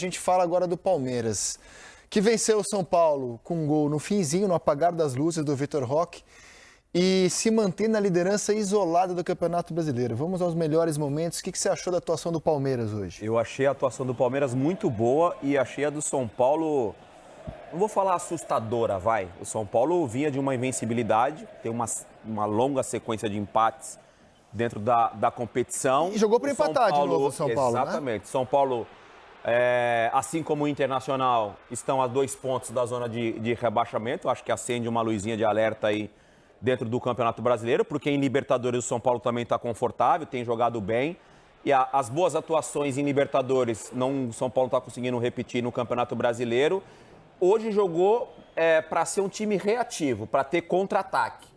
A gente fala agora do Palmeiras, que venceu o São Paulo com um gol no finzinho, no apagar das luzes do Vitor Roque, e se mantém na liderança isolada do Campeonato Brasileiro. Vamos aos melhores momentos. O que você achou da atuação do Palmeiras hoje? Eu achei a atuação do Palmeiras muito boa e achei a do São Paulo, não vou falar assustadora, vai. O São Paulo vinha de uma invencibilidade, tem uma longa sequência de empates dentro da competição. E jogou para empatar de novo o São Paulo, exatamente. Né? São Paulo, assim como o Internacional, estão a 2 pontos da zona de rebaixamento. Acho que acende uma luzinha de alerta aí dentro do Campeonato Brasileiro, porque em Libertadores o São Paulo também está confortável, tem jogado bem. E as boas atuações em Libertadores, o São Paulo está conseguindo repetir no Campeonato Brasileiro. Hoje jogou para ser um time reativo, para ter contra-ataque.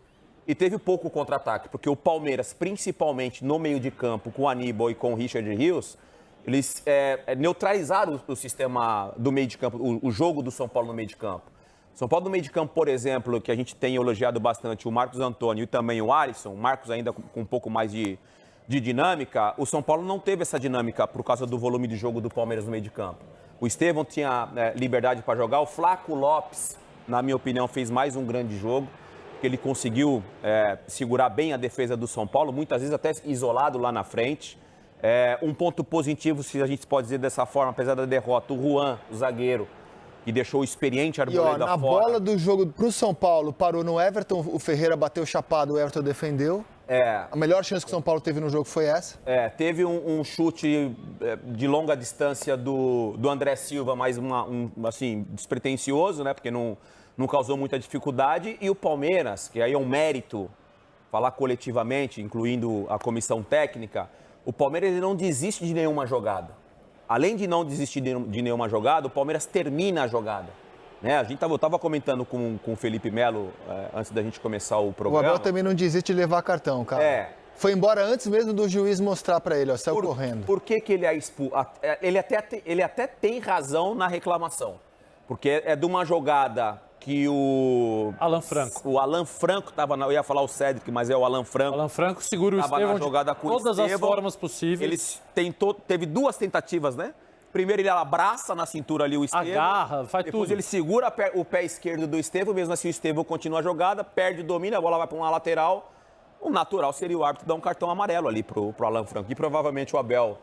E teve pouco contra-ataque, porque o Palmeiras, principalmente no meio de campo, com o Aníbal e com o Richard Rios, eles neutralizaram o sistema do meio de campo, o jogo do São Paulo no meio de campo. São Paulo no meio de campo, por exemplo, que a gente tem elogiado bastante, o Marcos Antônio e também o Alisson, o Marcos ainda com um pouco mais de dinâmica, o São Paulo não teve essa dinâmica por causa do volume de jogo do Palmeiras no meio de campo. O Estevão tinha liberdade para jogar, o Flaco Lopes, na minha opinião, fez mais um grande jogo, porque ele conseguiu segurar bem a defesa do São Paulo, muitas vezes até isolado lá na frente. Um ponto positivo, se a gente pode dizer dessa forma, apesar da derrota, o Juan, o zagueiro, que deixou o experiente Arboleda na fora. Bola do jogo pro São Paulo, parou no Everton, o Ferreira bateu chapado, o Everton defendeu. A melhor chance que o São Paulo teve no jogo foi essa? Teve um chute de longa distância do André Silva, mas assim, despretensioso, né? Porque não causou muita dificuldade. E o Palmeiras, que aí é um mérito, falar coletivamente, incluindo a comissão técnica, o Palmeiras ele não desiste de nenhuma jogada. Além de não desistir de nenhuma jogada, o Palmeiras termina a jogada. Né? A gente estava comentando com o Felipe Melo antes da gente começar o programa. O Abel também não desiste de levar cartão, cara. Foi embora antes mesmo do juiz mostrar para ele, saiu correndo. Por que ele é expulso? Ele até tem razão na reclamação. Porque é de uma jogada que o Alan Franco estava, eu ia falar o Cédric, mas é o Alan Franco. Alan Franco segura o Estevão de todas as formas possíveis. Teve 2 tentativas, né? Primeiro ele abraça na cintura ali o Estevão. Agarra, faz depois tudo. Ele segura o pé esquerdo do Estevão, mesmo assim o Estevão continua a jogada, perde o domínio, a bola vai para uma lateral. O natural seria o árbitro dar um cartão amarelo ali pro Alan Franco. E provavelmente o Abel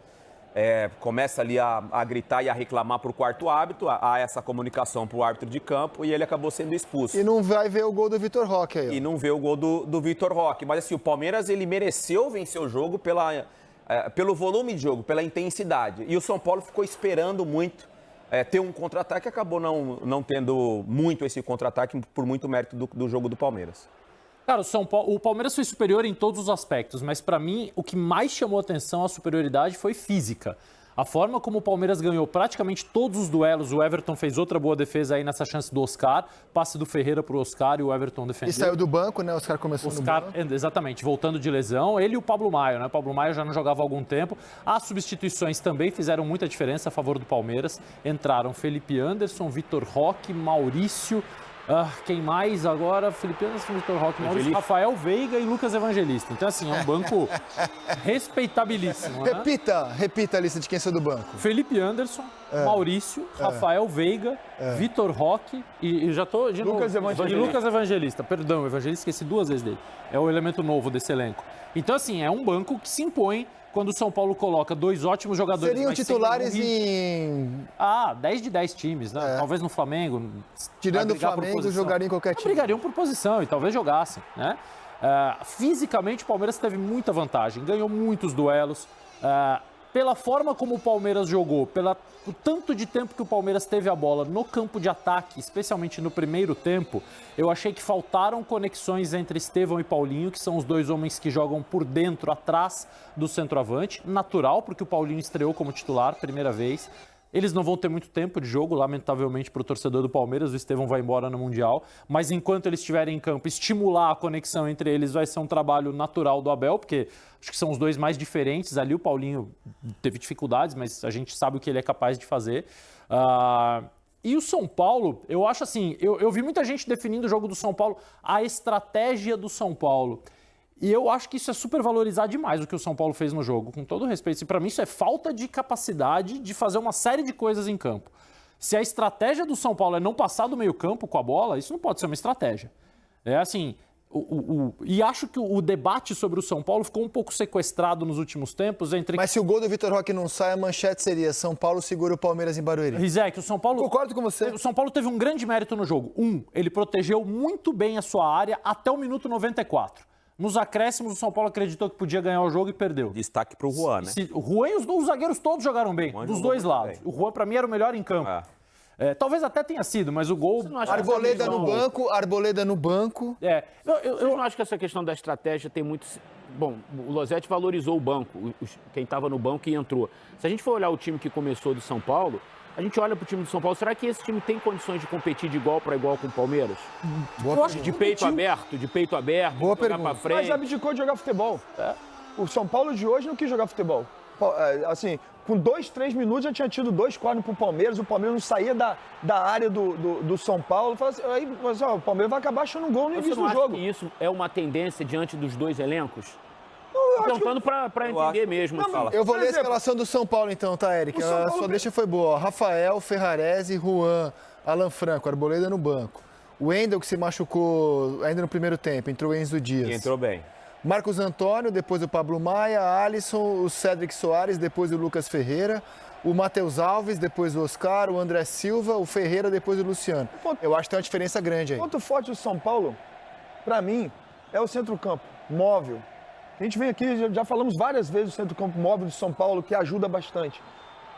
começa ali a gritar e a reclamar para o quarto árbitro, há essa comunicação para o árbitro de campo e ele acabou sendo expulso. E não vai ver o gol do Vitor Roque aí. E não vê o gol do Vitor Roque. Mas assim, o Palmeiras ele mereceu vencer o jogo pelo volume de jogo, pela intensidade. E o São Paulo ficou esperando muito ter um contra-ataque e acabou não tendo muito esse contra-ataque por muito mérito do jogo do Palmeiras. Cara, o Palmeiras foi superior em todos os aspectos, mas para mim o que mais chamou atenção à superioridade foi física. A forma como o Palmeiras ganhou praticamente todos os duelos, o Everton fez outra boa defesa aí nessa chance do Oscar, passe do Ferreira para o Oscar e o Everton defendeu. E saiu do banco, né? O Oscar começou no banco. Exatamente, voltando de lesão. Ele e o Pablo Maia, né? O Pablo Maia já não jogava há algum tempo. As substituições também fizeram muita diferença a favor do Palmeiras. Entraram Felipe Anderson, Vitor Roque, Maurício... quem mais agora? Felipe Anderson, Vitor Roque, Maurício, Rafael Veiga e Lucas Evangelista. Então, assim, é um banco respeitabilíssimo. Né? Repita a lista de quem saiu do banco. Felipe Anderson, Maurício, Rafael Veiga, Vitor Roque e já tô de Lucas novo. Evangelista. E Lucas Evangelista. Perdão, Evangelista, esqueci 2 vezes dele. É o elemento novo desse elenco. Então, assim, é um banco que se impõe quando o São Paulo coloca 2 ótimos jogadores. Seriam titulares em... 10 de 10 times, né? Talvez no Flamengo. Tirando o Flamengo, jogariam em qualquer time. Brigariam por posição e talvez jogassem, né? Fisicamente, o Palmeiras teve muita vantagem, ganhou muitos duelos. Pela forma como o Palmeiras jogou, o tanto de tempo que o Palmeiras teve a bola no campo de ataque, especialmente no primeiro tempo, eu achei que faltaram conexões entre Estevão e Paulinho, que são os 2 homens que jogam por dentro, atrás do centroavante. Natural, porque o Paulinho estreou como titular, primeira vez. Eles não vão ter muito tempo de jogo, lamentavelmente, para o torcedor do Palmeiras. O Estevão vai embora no Mundial. Mas enquanto eles estiverem em campo, estimular a conexão entre eles vai ser um trabalho natural do Abel, porque acho que são os 2 mais diferentes. Ali o Paulinho teve dificuldades, mas a gente sabe o que ele é capaz de fazer. E o São Paulo, eu acho assim, eu vi muita gente definindo o jogo do São Paulo, a estratégia do São Paulo. E eu acho que isso é supervalorizar demais o que o São Paulo fez no jogo, com todo respeito. E para mim isso é falta de capacidade de fazer uma série de coisas em campo. Se a estratégia do São Paulo é não passar do meio campo com a bola, isso não pode ser uma estratégia. É assim, e acho que o debate sobre o São Paulo ficou um pouco sequestrado nos últimos tempos entre... Mas se o gol do Vitor Roque não sai, a manchete seria São Paulo segura o Palmeiras em Barueri. Rizek, o São Paulo... Concordo com você. O São Paulo teve um grande mérito no jogo. Ele protegeu muito bem a sua área até o minuto 94. Nos acréscimos, o São Paulo acreditou que podia ganhar o jogo e perdeu. Destaque pro Juan, né? O Juan e os zagueiros todos jogaram bem, dos dois lados. O Juan, para mim, era o melhor em campo. Talvez até tenha sido, mas o gol... Arboleda no banco, Arboleda no banco. Eu não acho que essa questão da estratégia tem muito... Bom, o Losetti valorizou o banco, quem estava no banco e entrou. Se a gente for olhar o time que começou do São Paulo, a gente olha para o time do São Paulo, será que esse time tem condições de competir de igual para igual com o Palmeiras? De peito aberto, Boa jogar pergunta. para frente. Mas abdicou de jogar futebol. O São Paulo de hoje não quis jogar futebol. Assim, com 2, 3 minutos já tinha tido 2 cornos pro Palmeiras, o Palmeiras não saía da área do São Paulo. Aí, o Palmeiras vai acabar achando um gol no início do jogo. Você não acha que isso é uma tendência diante dos dois elencos? Perguntando para entender mesmo. Eu vou ler a escalação do São Paulo então, tá, Eric? A sua deixa foi boa. Rafael, Ferrarese, Juan, Alan Franco, Arboleda no banco. O Wendel, que se machucou ainda no primeiro tempo, entrou o Enzo Dias. E entrou bem. Marcos Antônio, depois o Pablo Maia, Alisson, o Cédric Soares, depois o Lucas Ferreira, o Matheus Alves, depois o Oscar, o André Silva, o Ferreira, depois o Luciano. Eu acho que tem uma diferença grande aí. O ponto forte do São Paulo, para mim, é o centro-campo móvel. A gente vem aqui, já falamos várias vezes do centro-campo móvel do São Paulo, que ajuda bastante.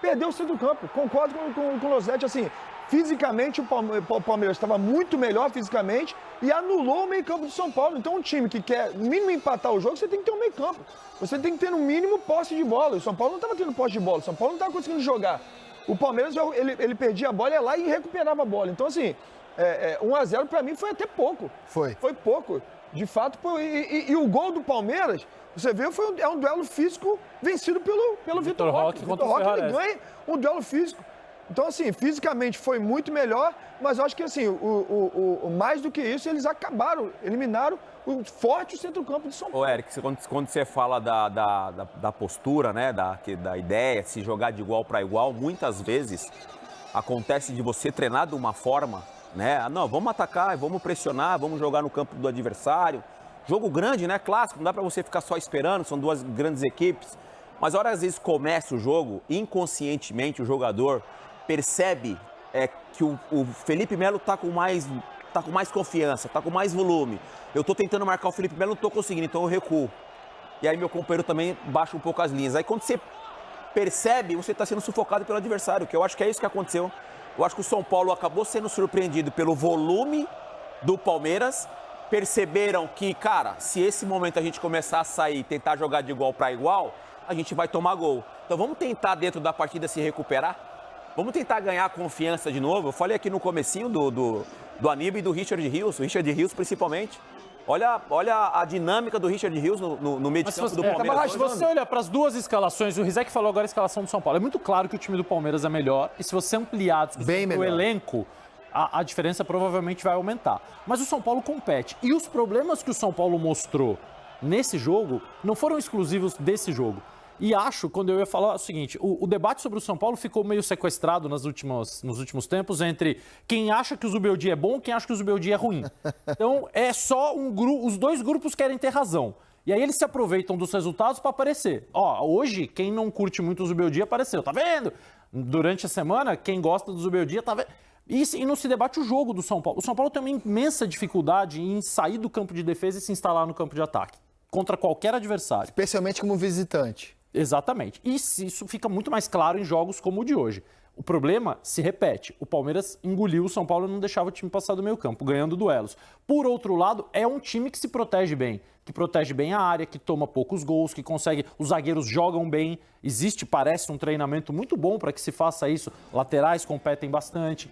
Perdeu o centro-campo, concordo com o Losetti, assim, fisicamente o Palmeiras estava muito melhor fisicamente e anulou o meio-campo do São Paulo. Então um time que quer no mínimo empatar o jogo, você tem que ter um meio-campo. Você tem que ter no mínimo posse de bola. O São Paulo não estava tendo posse de bola, o São Paulo não estava conseguindo jogar. O Palmeiras, ele perdia a bola, ia lá e recuperava a bola. Então assim, 1-0 para mim foi até pouco. Foi pouco. De fato, e o gol do Palmeiras, você vê, é um duelo físico vencido pelo Vitor Roque. O Vitor Roque ele ganha um duelo físico. Então, assim, fisicamente foi muito melhor, mas eu acho que, assim, mais do que isso, eles eliminaram o forte centro-campo de São Paulo. Ô, Eric, quando você fala da postura, né, da ideia, se jogar de igual para igual, muitas vezes acontece de você treinar de uma forma, né? Não, vamos atacar, vamos pressionar, vamos jogar no campo do adversário. Jogo grande, né? Clássico, não dá para você ficar só esperando, são duas grandes equipes. Mas a hora às vezes começa o jogo, inconscientemente o jogador percebe que o Felipe Melo tá com mais confiança, tá com mais volume. Eu tô tentando marcar o Felipe Melo, não tô conseguindo, então eu recuo. E aí meu companheiro também baixa um pouco as linhas. Aí quando você percebe, você está sendo sufocado pelo adversário, que eu acho que é isso que aconteceu. Eu acho que o São Paulo acabou sendo surpreendido pelo volume do Palmeiras. Perceberam que, cara, se esse momento a gente começar a sair e tentar jogar de igual para igual, a gente vai tomar gol. Então vamos tentar dentro da partida se recuperar. Vamos tentar ganhar confiança de novo. Eu falei aqui no comecinho do Aníbal e do Richard Rios, o Richard Rios principalmente. Olha a dinâmica do Richard Rios no meio de campo do Palmeiras. Se você olhar para as duas escalações, o Rizek falou agora a escalação do São Paulo. É muito claro que o time do Palmeiras é melhor. E se você ampliar o elenco, a diferença provavelmente vai aumentar. Mas o São Paulo compete. E os problemas que o São Paulo mostrou nesse jogo não foram exclusivos desse jogo. E acho, quando eu ia falar o seguinte, o debate sobre o São Paulo ficou meio sequestrado nos últimos tempos entre quem acha que o Zubeldia é bom e quem acha que o Zubeldia é ruim. Então, é só os dois grupos querem ter razão. E aí eles se aproveitam dos resultados para aparecer. Hoje, quem não curte muito o Zubeldia apareceu, tá vendo? Durante a semana, quem gosta do Zubeldia tá vendo. E não se debate o jogo do São Paulo. O São Paulo tem uma imensa dificuldade em sair do campo de defesa e se instalar no campo de ataque, contra qualquer adversário. Especialmente como visitante. Exatamente. E isso fica muito mais claro em jogos como o de hoje. O problema se repete. O Palmeiras engoliu o São Paulo e não deixava o time passar do meio campo, ganhando duelos. Por outro lado, é um time que se protege bem. Que protege bem a área, que toma poucos gols, que consegue... Os zagueiros jogam bem. Parece um treinamento muito bom para que se faça isso. Laterais competem bastante.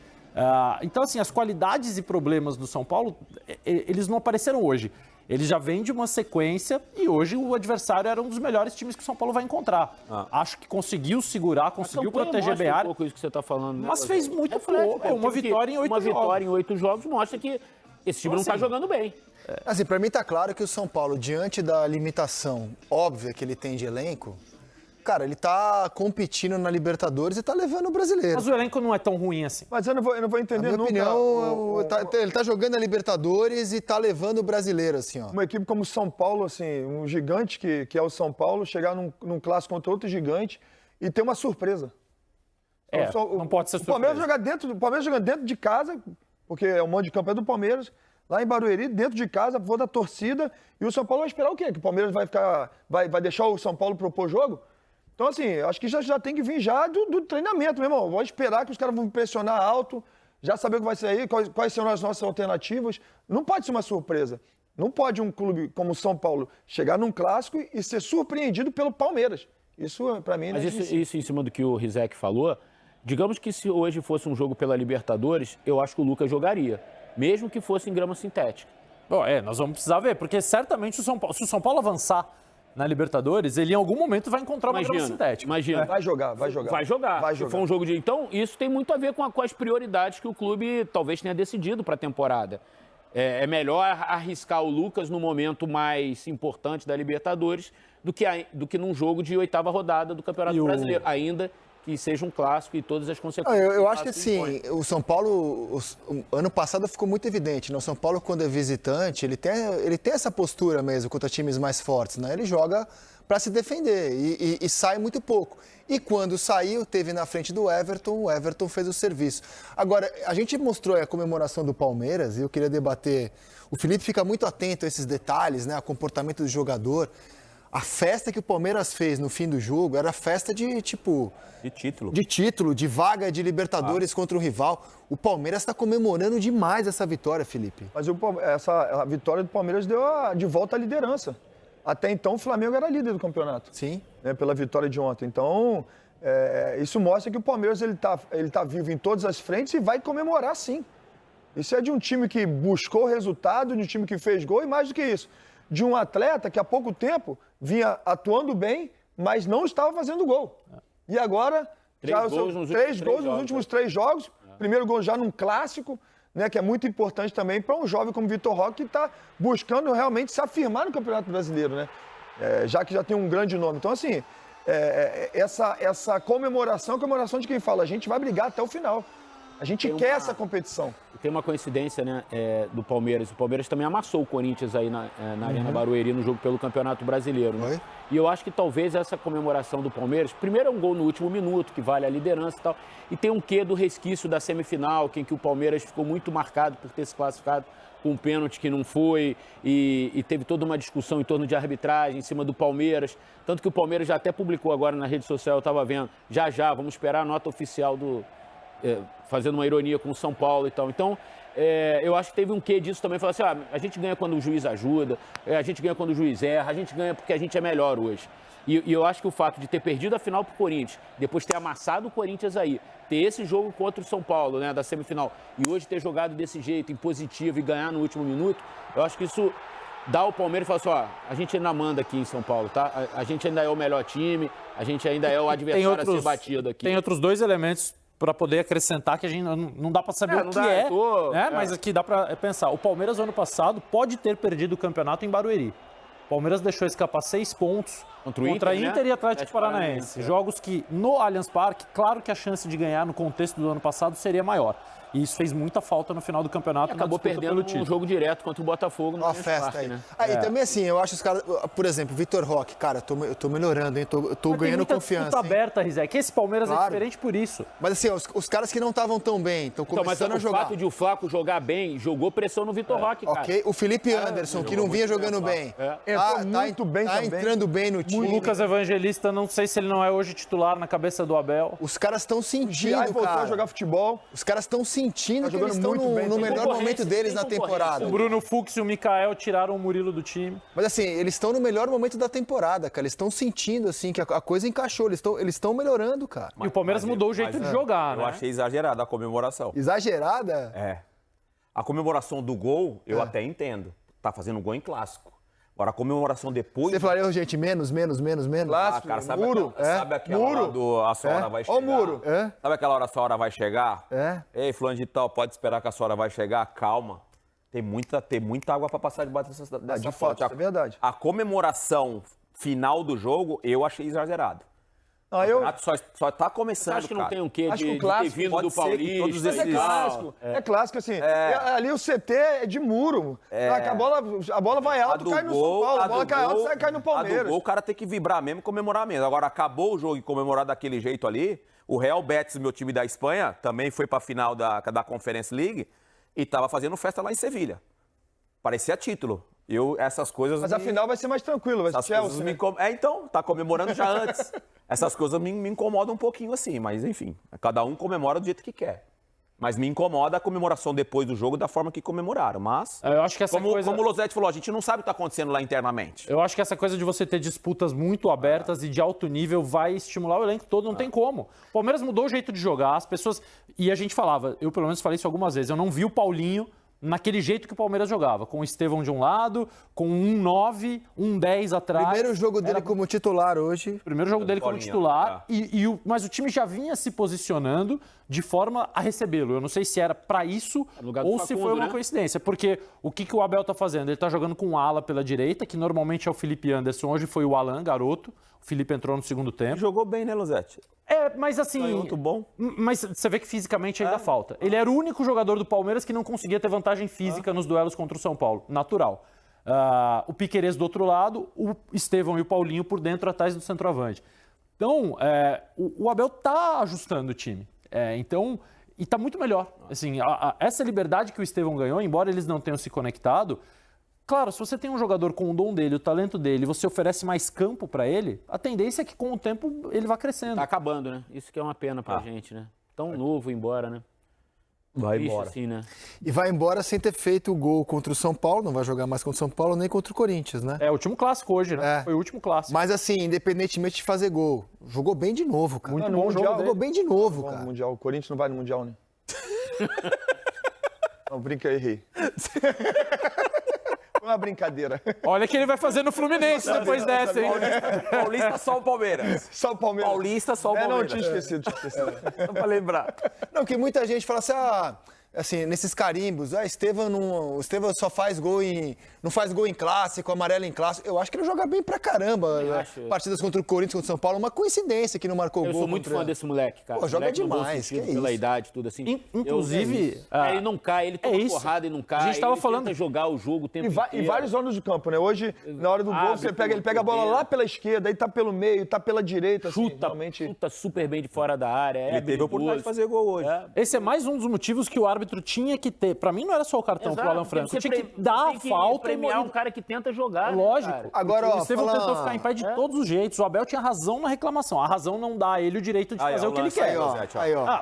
Então, assim, as qualidades e problemas do São Paulo, eles não apareceram hoje. Ele já vem de uma sequência e hoje o adversário era um dos melhores times que o São Paulo vai encontrar. Acho que conseguiu segurar, conseguiu proteger bem a área. Um pouco isso que você está falando, né? Mas fez muito pouco. Uma vitória em 8 jogos. Uma vitória em 8 jogos mostra que esse time não está jogando bem. Assim, para mim tá claro que o São Paulo, diante da limitação óbvia que ele tem de elenco, cara, ele tá competindo na Libertadores e tá levando o brasileiro. Mas o elenco não é tão ruim assim. Mas eu não vou entender Na minha nunca. opinião, ele tá jogando a Libertadores e tá levando o brasileiro, assim, ó. Uma equipe como o São Paulo, assim, um gigante que é o São Paulo, chegar num clássico contra outro gigante e ter uma surpresa. Não pode ser surpresa. O Palmeiras jogando dentro de casa, porque é o mando de campo é do Palmeiras, lá em Barueri, dentro de casa, vou da torcida, e o São Paulo vai esperar o quê? Que o Palmeiras vai deixar o São Paulo propor jogo? Então, assim, acho que já tem que vir já do treinamento, meu irmão. Vou esperar que os caras vão pressionar alto, já saber o que vai ser aí, quais serão as nossas alternativas. Não pode ser uma surpresa. Não pode um clube como o São Paulo chegar num clássico e ser surpreendido pelo Palmeiras. Isso, pra mim, Mas isso em cima do que o Rizek falou, digamos que se hoje fosse um jogo pela Libertadores, eu acho que o Lucas jogaria, mesmo que fosse em grama sintética. Bom, nós vamos precisar ver, porque certamente se o São Paulo avançar na Libertadores, ele em algum momento vai encontrar uma grama sintética. Imagina. Vai jogar. Vai jogar. Se for um jogo de... Então, isso tem muito a ver com as prioridades que o clube talvez tenha decidido para a temporada. É melhor arriscar o Lucas no momento mais importante da Libertadores do que num jogo de 8ª rodada do Campeonato Brasileiro, ainda que seja um clássico e todas as consequências. Eu acho que assim, o São Paulo, o ano passado ficou muito evidente, né? O São Paulo, quando é visitante, ele tem essa postura mesmo contra times mais fortes, né? Ele joga para se defender e sai muito pouco. E quando saiu, teve na frente do Everton, o Everton fez o serviço. Agora, a gente mostrou a comemoração do Palmeiras e eu queria debater. O Felipe fica muito atento a esses detalhes, né? O comportamento do jogador. A festa que o Palmeiras fez no fim do jogo era festa de título. De título, de vaga de Libertadores contra o rival. O Palmeiras está comemorando demais essa vitória, Felipe. Mas a vitória do Palmeiras deu de volta à liderança. Até então o Flamengo era líder do campeonato. Sim. Né, pela vitória de ontem. Então, isso mostra que o Palmeiras ele tá vivo em todas as frentes e vai comemorar sim. Isso é de um time que buscou resultado, de um time que fez gol e mais do que isso. De um atleta que há pouco tempo vinha atuando bem, mas não estava fazendo gol. E agora, três gols nos últimos 3 jogos. Primeiro gol já num clássico, né, que é muito importante também para um jovem como Vitor Roque, que está buscando realmente se afirmar no Campeonato Brasileiro, né? Já que já tem um grande nome. Então, assim, essa comemoração de quem fala, a gente vai brigar até o final. A gente quer essa competição. Tem uma coincidência, né, do Palmeiras. O Palmeiras também amassou o Corinthians aí na Arena Barueri no jogo pelo Campeonato Brasileiro. Né? E eu acho que talvez essa comemoração do Palmeiras, primeiro é um gol no último minuto, que vale a liderança e tal, e tem um quê do resquício da semifinal, em que o Palmeiras ficou muito marcado por ter se classificado com um pênalti que não foi, e teve toda uma discussão em torno de arbitragem em cima do Palmeiras. Tanto que o Palmeiras já até publicou agora na rede social, eu estava vendo, já, vamos esperar a nota oficial fazendo uma ironia com o São Paulo e tal. Então, eu acho que teve um quê disso também. Falar assim, a gente ganha quando o juiz ajuda, a gente ganha quando o juiz erra, a gente ganha porque a gente é melhor hoje. E eu acho que o fato de ter perdido a final pro Corinthians, depois ter amassado o Corinthians aí, ter esse jogo contra o São Paulo, né, da semifinal, e hoje ter jogado desse jeito, impositivo, e ganhar no último minuto, eu acho que isso dá ao Palmeiras e fala assim, a gente ainda manda aqui em São Paulo, tá? A gente ainda é o melhor time, a gente ainda é o adversário a ser batido aqui. Tem outros 2 elementos para poder acrescentar que a gente não dá para saber o que mas aqui dá para pensar. O Palmeiras, ano passado, pode ter perdido o campeonato em Barueri. O Palmeiras deixou escapar 6 pontos contra Inter, né? E Atlético Paranaense. Jogos que, no Allianz Parque, claro que a chance de ganhar no contexto do ano passado seria maior. E isso fez muita falta no final do campeonato. E acabou perdendo um jogo direto contra o Botafogo. Uma festa aí. Né? E também assim, eu acho os caras... Por exemplo, Vitor Roque, cara, eu tô melhorando, hein? Tô ganhando confiança. Tá aberta, Rizek. Esse Palmeiras é diferente por isso. Mas assim, os caras que não estavam tão bem, estão começando a jogar. O fato de o Flaco jogar bem, jogou pressão no Vitor Roque, cara. Ok, o Felipe Anderson, que não vinha jogando bem. Muito bem também. Tá entrando bem no time. O Lucas Evangelista, não sei se ele não é hoje titular na cabeça do Abel. Os caras estão sentindo, cara. Voltou a jogar futebol. Os caras estão sentindo que eles estão no melhor momento deles na temporada. O Bruno Fux e o Mikael tiraram o Murilo do time. Mas assim, eles estão no melhor momento da temporada, cara. Eles estão sentindo, assim, que a coisa encaixou. Eles estão melhorando, cara. E o Palmeiras mudou o jeito de jogar, né? Eu achei exagerada a comemoração. Exagerada? A comemoração do gol, eu até entendo. Tá fazendo um gol em clássico. Agora, a comemoração depois... Você falaria, gente, menos? Clássico, cara, sabe muro. Sabe aquela hora a sua hora vai chegar? Ó o muro. Sabe aquela hora a sua hora vai chegar? Ei, fulano de tal, pode esperar que a sua hora vai chegar? Calma. Tem muita água para passar debaixo dessa de ponte. fato, é verdade. A comemoração final do jogo, eu achei exagerado. Não, O campeonato só tá começando, Acho que não cara. tem um quê Acho que de o clássico ter vindo pode do ser que todos Paulista. Mas é esses- clássico, é clássico, assim. Ali o CT é de muro. Que a bola vai alto, cai no São Paulo. A bola cai alto, cai no A do Palmeiras. gol, o cara tem que vibrar mesmo e comemorar mesmo. Agora, acabou o jogo e comemorar daquele jeito ali. O Real Betis, meu time da Espanha, também foi pra final da Conference League e tava fazendo festa lá em Sevilha. Parecia título. Essas coisas... Mas a final vai ser mais tranquilo, vai ser Essas coisas Chelsea. me incomodam. Então, tá comemorando já antes. Essas coisas me incomodam um pouquinho assim, mas enfim, cada um comemora do jeito que quer. Mas me incomoda a comemoração depois do jogo da forma que comemoraram. Mas, Eu acho que essa como coisa... o Losetti falou, a gente não sabe o que tá acontecendo lá internamente. Eu acho que essa coisa de você ter disputas muito abertas e de alto nível vai estimular o elenco todo, não tem como. O Palmeiras mudou o jeito de jogar, as pessoas... E a gente falava, eu pelo menos falei isso algumas vezes, eu não vi o Paulinho naquele jeito que o Palmeiras jogava, com o Estevão de um lado, com um 9, um 10 atrás. Primeiro jogo dele como titular hoje. Primeiro jogo dele como Paulinho, titular, mas o time já vinha se posicionando de forma a recebê-lo. Eu não sei se era para isso No lugar do ou se Facundo, foi uma né? coincidência, porque o que o Abel tá fazendo? Ele tá jogando com o ala pela direita, que normalmente é o Felipe Anderson, hoje foi o Alan, garoto. O Felipe entrou no segundo tempo. Jogou bem, né, Losetti? Mas assim... Muito bom. Mas você vê que fisicamente ainda falta. Ele era o único jogador do Palmeiras que não conseguia ter vantagem física nos duelos contra o São Paulo. Natural. O Piquerez do outro lado, o Estevão e o Paulinho por dentro, atrás do centroavante. Então, o Abel tá ajustando o time. E tá muito melhor. Assim, essa liberdade que o Estevão ganhou, embora eles não tenham se conectado... Claro, se você tem um jogador com o dom dele, o talento dele, você oferece mais campo para ele, a tendência é que com o tempo ele vá crescendo. Tá acabando, né? Isso que é uma pena pra gente, né? Tão novo embora, né? Vai Triste embora. assim, né? E vai embora sem ter feito o gol contra o São Paulo, não vai jogar mais contra o São Paulo nem contra o Corinthians, né? É o último clássico hoje, né? É. Foi o último clássico. Mas assim, independentemente de fazer gol, jogou bem de novo, cara. Muito no bom Mundial, jogo Jogou bem de novo, Vamos no cara. Mundial. O Corinthians não vai no Mundial, né? Não, brinca aí, errei. Foi uma brincadeira. Olha que ele vai fazer no Fluminense depois dessa, hein? Paulista só o Palmeiras. Só o Palmeiras. Paulista só o Não, Palmeiras. tinha esquecido. Só pra lembrar. Não, que muita gente fala assim, nesses carimbos, o Estevão só faz gol não faz gol em clássico, amarelo em clássico. Eu acho que ele joga bem pra caramba. Né? acho. Partidas contra o Corinthians, contra o São Paulo, uma coincidência que não marcou Eu gol. sou muito contra- fã desse moleque, cara. Pô, joga Moleque no bom demais, sentido, que pela isso. idade, tudo assim. Inclusive, ele não cai, ele toma isso. porrada e não cai. A gente tava ele falando- tenta jogar o jogo o tempo E inteiro. vários ângulos de campo, né? Hoje, na hora do gol, Abre ele pega a bola por lá dentro. pela esquerda, aí tá pelo meio, tá pela direita. Assim, Chuta, realmente... chuta super bem de fora da área. Ele teve a oportunidade de fazer gol hoje. esse é mais um dos motivos que o árbitro tinha que ter. Pra mim não era só o cartão pro Alan Franco. Tinha que dar a falta e premiar um cara que tenta jogar. né, Lógico. cara? Agora, o ó, Estevão fala- tentou ficar em pé de todos os jeitos. O Abel tinha razão na reclamação. A razão não dá a ele o direito de Aí, fazer ó, o que ele lance quer. aí, ó. Zete, ó. Aí, ó.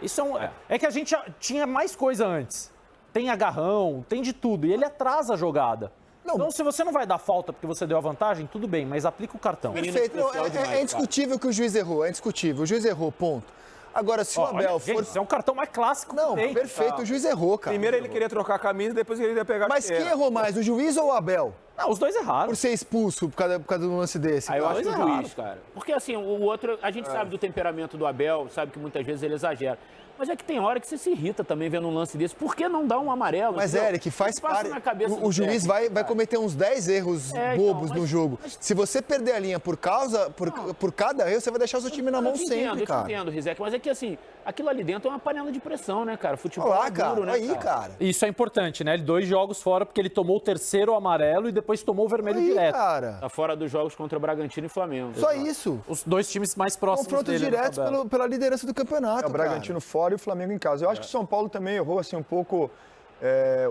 Isso é que a gente tinha mais coisa antes. Tem agarrão, tem de tudo. E ele atrasa a jogada. Não. Então, se você não vai dar falta porque você deu a vantagem, tudo bem, mas aplica o cartão. Menino Perfeito. Não, especial demais, é indiscutível que o juiz errou, é indiscutível. O juiz errou, ponto. Agora, se o Ó, Abel olha, for... gente, isso é um cartão mais clássico Não, que tem. perfeito, o juiz errou, cara. Primeiro ele queria trocar a camisa, depois ele ia pegar a Mas quem chuteira. errou mais, o juiz ou o Abel? Não, os dois erraram. Por ser expulso por causa de um lance desse. Aí eu cara. acho que o Dois juiz, errados. cara. Porque assim, o outro, a gente sabe do temperamento do Abel, sabe que muitas vezes ele exagera. Mas é que tem hora que você se irrita também vendo um lance desse. Por que não dar um amarelo? Mas, entendeu? Eric, faz Passa parte. na cabeça O do juiz técnico, vai cara. cometer uns 10 erros então, bobos mas- no jogo. Se você perder a linha por cada erro, você vai deixar o seu time na mão Eu te sempre, entendo, cara. Eu te entendo, Rizek, mas é que assim, aquilo ali dentro é uma panela de pressão, né, cara? Futebol Olha lá, é duro, cara. né, Aí, cara. Isso é importante, né? Ele 2 jogos fora porque ele tomou o terceiro amarelo e depois tomou o vermelho Aí, direto. cara. Tá fora dos jogos contra Bragantino e Flamengo. Só isso. Os dois times mais próximos Confrontos dele na diretos tabela. pela liderança do campeonato, É o Bragantino fora e o Flamengo em casa. Eu acho que o São Paulo também errou assim um pouco.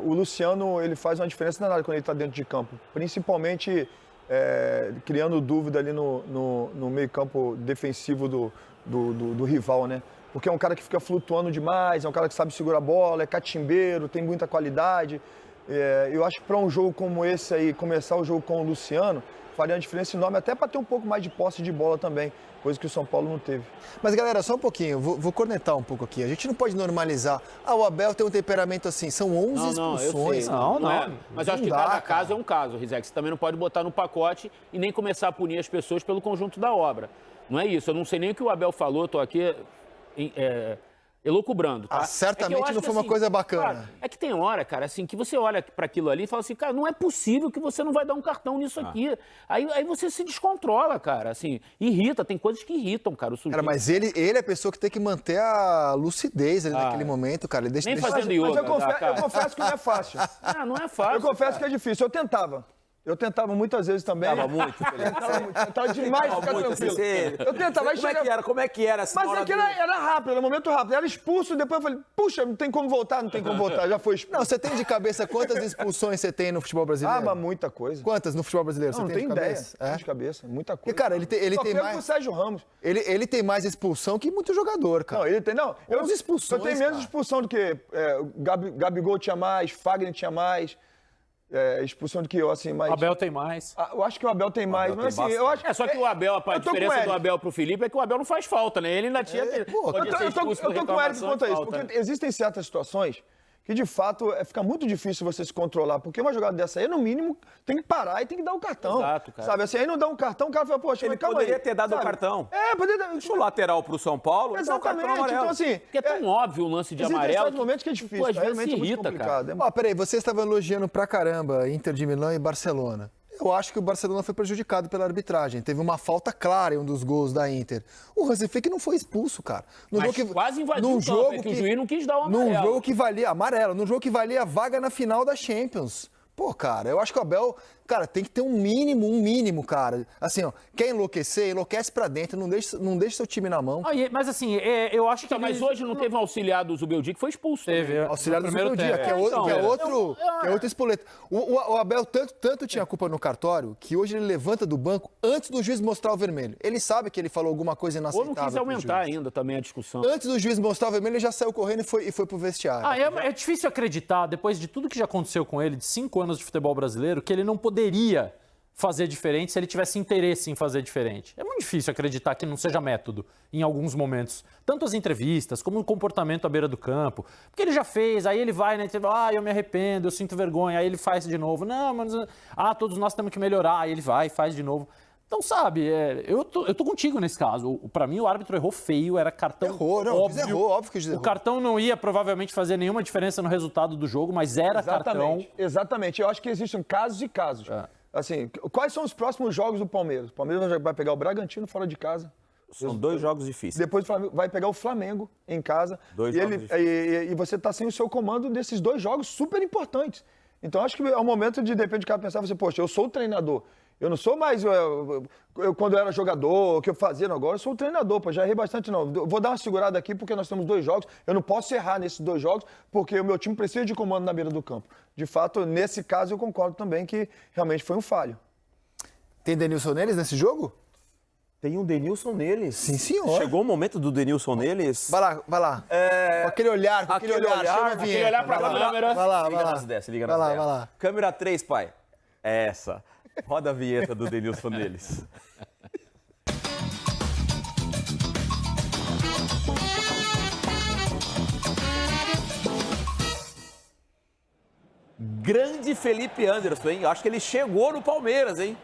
O Luciano, ele faz uma diferença danada quando ele está dentro de campo, principalmente criando dúvida ali no meio campo defensivo do rival, né? Porque é um cara que fica flutuando demais, é um cara que sabe segurar a bola, é catimbeiro, tem muita qualidade. Eu acho que para um jogo como esse aí, começar o jogo com o Luciano, faria uma diferença enorme, até para ter um pouco mais de posse de bola também, coisa que o São Paulo não teve. Mas, galera, só um pouquinho, vou cornetar um pouco aqui. A gente não pode normalizar. O Abel tem um temperamento assim, são 11 expulsões. Não, é. Mas eu acho que Não dá, cada cara. caso é um caso, Rizek. Você também não pode botar no pacote e nem começar a punir as pessoas pelo conjunto da obra. Não é isso. Eu não sei nem o que o Abel falou, estou aqui Elucubrando, tá? Certamente não foi uma coisa bacana. Cara, é que tem hora, cara, assim, que você olha para aquilo ali e fala assim, cara, não é possível que você não vai dar um cartão nisso aqui. Aí você se descontrola, cara, assim, irrita, tem coisas que irritam, cara, o sujeito. Cara, mas ele é a pessoa que tem que manter a lucidez ali naquele momento, cara. Ele deixa, Nem deixa... fazendo Mas yoga, eu confesso que não é fácil. não é fácil. Eu confesso que é difícil. Eu tentava muitas vezes também. Tava muito, Felipe. Tentava demais ficar tranquilo. Eu tentava, mas Como é que era assim, Mas é que era rápido, era um momento rápido. Era expulso, depois eu falei, puxa, não tem como voltar, já foi expulso. Não, você tem de cabeça quantas expulsões você tem no futebol brasileiro? Mas muita coisa. Quantas no futebol brasileiro? Não você tem tem de ideia. cabeça? De cabeça, muita coisa. Porque, cara, ele Só tem pego mais... pro Sérgio Ramos. Ele tem mais expulsão que muito jogador, cara. Não, ele tem... Não, eu tenho menos cara. expulsão do que... Gabigol tinha mais, Fagner tinha mais... expulsão do que eu, assim, mas... Abel tem mais. Eu acho que o Abel tem mais, mas assim, eu acho... Só que o Abel, a diferença do Abel pro Felipe é que o Abel não faz falta, né? Ele ainda tinha... Eu tô com o Eric quanto a isso, porque existem certas situações que, de fato, fica muito difícil você se controlar, porque uma jogada dessa aí, no mínimo, tem que parar e tem que dar o cartão. Exato, cara. Sabe, assim, aí não dá um cartão, o cara fala, poxa, Ele mas calma aí. poderia ter dado o sabe? cartão. Poderia dar... Deixa o lateral pro São Paulo. Exatamente, então assim... Porque é tão óbvio o lance de Existem amarelo. certos momentos que é difícil, às vezes realmente se é muito irrita, complicado. cara. Ó, peraí, você estava elogiando pra caramba Inter de Milão e Barcelona. Eu acho que o Barcelona foi prejudicado pela arbitragem. Teve uma falta clara em um dos gols da Inter. O Hansi Flick não foi expulso, cara. Mas quase invadiu o campo, é que o juiz não quis dar o amarelo. Num jogo que valia amarelo, num jogo que valia a vaga na final da Champions. Pô, cara, eu acho que o Abel, cara, tem que ter um mínimo, cara. Assim, ó, quer enlouquecer, enlouquece pra dentro, não deixa seu time na mão. Mas assim, eu acho que... Mas hoje não teve um auxiliar do Zubeldia que foi expulso. Teve. Auxiliar do primeiro primeiro dia, tempo. que é outro espoleta. O Abel tanto tinha culpa no cartório que hoje ele levanta do banco antes do juiz mostrar o vermelho. Ele sabe que ele falou alguma coisa Ou inaceitável. não quis aumentar ainda também a discussão. Antes do juiz mostrar o vermelho, ele já saiu correndo e foi pro vestiário. É difícil acreditar, depois de tudo que já aconteceu com ele, de 5 anos de futebol brasileiro, que ele não poderia fazer diferente se ele tivesse interesse em fazer diferente. É muito difícil acreditar que não seja método em alguns momentos. Tanto as entrevistas, como o comportamento à beira do campo. Porque ele já fez, aí ele vai na entrevista, eu me arrependo, eu sinto vergonha, aí ele faz de novo. Não, mas todos nós temos que melhorar, aí ele vai e faz de novo. Então, sabe, eu tô contigo nesse caso. Pra mim, o árbitro errou feio, era cartão óbvio que errou. O cartão não ia provavelmente fazer nenhuma diferença no resultado do jogo, mas era cartão. Exatamente. Eu acho que existem casos e casos. Assim, quais são os próximos jogos do Palmeiras? O Palmeiras vai pegar o Bragantino fora de casa. São 2 jogos difíceis. Depois vai pegar o Flamengo em casa. E você está sem o seu comando desses 2 jogos super importantes. Então, acho que é o momento de repente, o cara pensar, poxa, eu sou o treinador. Eu não sou mais quando eu era jogador, o que eu fazia agora, eu sou o treinador, já errei bastante não. Eu vou dar uma segurada aqui porque nós temos 2 jogos, eu não posso errar nesses 2 jogos porque o meu time precisa de comando na beira do campo. De fato, nesse caso eu concordo também que realmente foi um falho. Tem Denilson neles nesse jogo? Tem um Denilson neles. Sim, senhor. Chegou o momento do Denilson neles. Vai lá. Com aquele olhar, aquele olhar pra câmera. Vai lá. Liga nas 10. Vai lá. Câmera 3, pai. Essa. Roda a vinheta do Denilson neles. Grande Felipe Anderson, hein? Eu acho que ele chegou no Palmeiras, hein?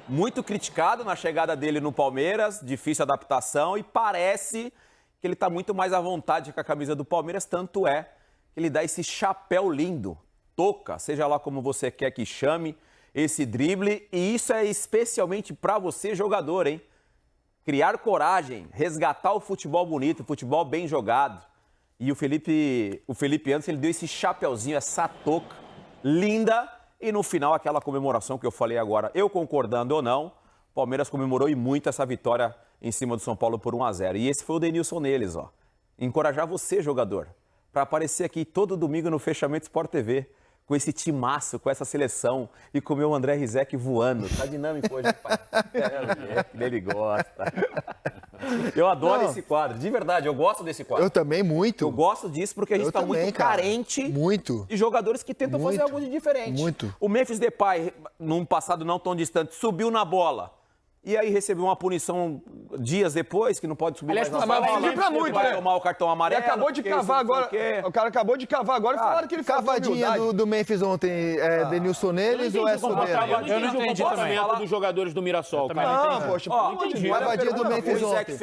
Muito criticado na chegada dele no Palmeiras, difícil adaptação e parece que ele tá muito mais à vontade com a camisa do Palmeiras, tanto é que ele dá esse chapéu lindo, touca, seja lá como você quer que chame, esse drible, e isso é especialmente para você, jogador, hein? Criar coragem, resgatar o futebol bonito, o futebol bem jogado. E o Felipe Anderson, ele deu esse chapéuzinho, essa touca linda, e no final aquela comemoração que eu falei agora, eu concordando ou não, o Palmeiras comemorou e muito essa vitória em cima do São Paulo por 1-0. E esse foi o Denilson neles, ó. Encorajar você, jogador, para aparecer aqui todo domingo no Fechamento Sport TV, com esse timaço, com essa seleção, e com o meu André Rizek voando. Tá dinâmico hoje, pai. Ele gosta. Eu adoro esse quadro, de verdade, eu gosto desse quadro. Eu também, muito. Eu gosto disso porque a gente tá muito carente de jogadores que tentam fazer algo de diferente. Muito. O Memphis Depay, num passado não tão distante, subiu na bola. E aí recebeu uma punição dias depois, que não pode subir mais na bola. Vai tomar o cartão amarelo. Ele acabou de cavar agora. O cara acabou de cavar agora e falaram que ele fez cavadinha do Memphis ontem, Denilson neles ou é soberba? Eu não entendi o comportamento dos jogadores do Mirassol, cara. Não, poxa, cavadinha do Memphis ontem.